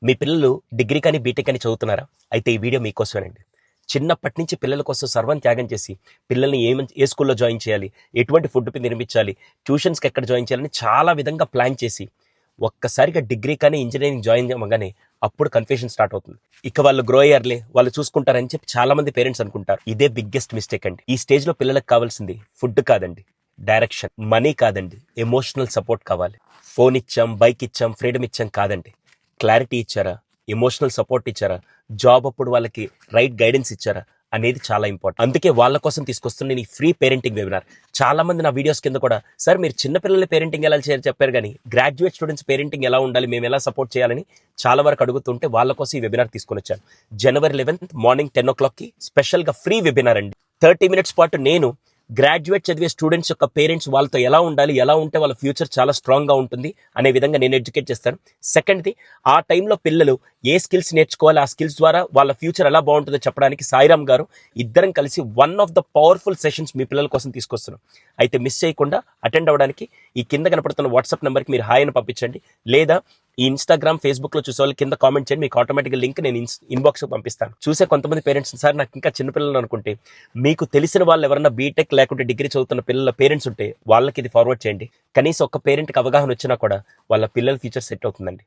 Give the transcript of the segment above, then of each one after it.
మీ పిల్లలు డిగ్రీ కానీ బీటెక్ అని చదువుతున్నారా? అయితే ఈ వీడియో మీకోసమేనండి. చిన్నప్పటి నుంచి పిల్లల కోసం సర్వం త్యాగం చేసి పిల్లల్ని ఏ స్కూల్లో జాయిన్ చేయాలి, ఎటువంటి ఫుడ్ నిర్మించాలి, ట్యూషన్స్కి ఎక్కడ జాయిన్ చేయాలని చాలా విధంగా ప్లాన్ చేసి ఒక్కసారిగా డిగ్రీ కానీ ఇంజనీరింగ్ జాయిన్ అవ్వగానే అప్పుడు కన్ఫ్యూషన్ స్టార్ట్ అవుతుంది. ఇక వాళ్ళు గ్రో అయ్యారులే, వాళ్ళు చూసుకుంటారని చెప్పి చాలా మంది పేరెంట్స్ అనుకుంటారు. ఇదే బిగ్గెస్ట్ మిస్టేక్ అండి. ఈ స్టేజ్లో పిల్లలకు కావాల్సింది ఫుడ్ కాదండి, డైరెక్షన్. మనీ కాదండి, ఎమోషనల్ సపోర్ట్ కావాలి. ఫోన్ ఇచ్చాం, బైక్ ఇచ్చాం, ఫ్రీడమ్ ఇచ్చాం కాదండి. క్లారిటీ ఇచ్చారా, ఎమోషనల్ సపోర్ట్ ఇచ్చారా, జాబ్ అప్పుడు వాళ్ళకి రైట్ గైడెన్స్ ఇచ్చారా అనేది చాలా ఇంపార్టెంట్. అందుకే వాళ్ళ కోసం తీసుకొస్తున్న నేను ఈ ఫ్రీ పేరెంటింగ్ వెబినార్. చాలా మంది నా వీడియోస్ కింద కూడా, సార్ మీరు చిన్నపిల్లల పేరెంటింగ్ ఎలా చేయాలి చెప్పారు, కానీ గ్రాడ్యుయేట్ స్టూడెంట్స్ పేరెంటింగ్ ఎలా ఉండాలి, మేము ఎలా సపోర్ట్ చేయాలని చాలా వరకు అడుగుతుంటే వాళ్ళ కోసం ఈ వెబినార్ తీసుకొని వచ్చాను. January 11th మార్నింగ్ 10 o'clockకి స్పెషల్గా ఫ్రీ వెబినార్ అండి. 30 minutes పాటు నేను గ్రాడ్యుయేట్ చదివే స్టూడెంట్స్ యొక్క పేరెంట్స్ వాళ్ళతో ఎలా ఉండాలి, ఎలా ఉంటే వాళ్ళ ఫ్యూచర్ చాలా స్ట్రాంగ్గా ఉంటుంది అనే విధంగా నేను ఎడ్యుకేట్ చేస్తాను. సెకండ్ది, ఆ టైంలో పిల్లలు ఏ స్కిల్స్ నేర్చుకోవాలి, ఆ స్కిల్స్ ద్వారా వాళ్ళ ఫ్యూచర్ ఎలా బాగుంటుందో చెప్పడానికి సాయిరామ్ గారు ఇద్దరం కలిసి one of the powerful sessions మీ పిల్లల కోసం తీసుకొస్తున్నాం. అయితే మిస్ చేయకుండా అటెండ్ అవ్వడానికి ఈ కింద కనపడుతున్న వాట్సాప్ నెంబర్కి మీరు హాయ్ అని పంపించండి, లేదా ఈ ఇన్స్టాగ్రామ్, ఫేస్బుక్లో చూసే వాళ్ళు కింద కామెంట్ చేయండి. మీకు ఆటోమేటిక్గా లింక్ నేను ఇన్బాక్స్కి పంపిస్తాను. చూసే కొంతమంది పేరెంట్స్, సార్ నాకు ఇంకా చిన్నపిల్లలు అనుకుంటే, మీకు తెలిసిన వాళ్ళు ఎవరన్నా బీటెక్ లేకుంటే డిగ్రీ చదువుతున్న పిల్లల పేరెంట్స్ ఉంటే వాళ్ళకి ఇది ఫార్వర్డ్ చేయండి. కనీసం ఒక్క పేరెంట్కి అవగాహన వచ్చినా కూడా వాళ్ళ పిల్లల ఫ్యూచర్ సెట్ అవుతుందండి.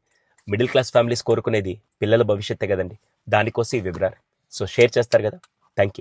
మిడిల్ క్లాస్ ఫ్యామిలీస్ కోరుకునేది పిల్లల భవిష్యత్తే కదండి. దానికోసం ఈ వెబినార్. సో షేర్ చేస్తారు కదా. Thank you.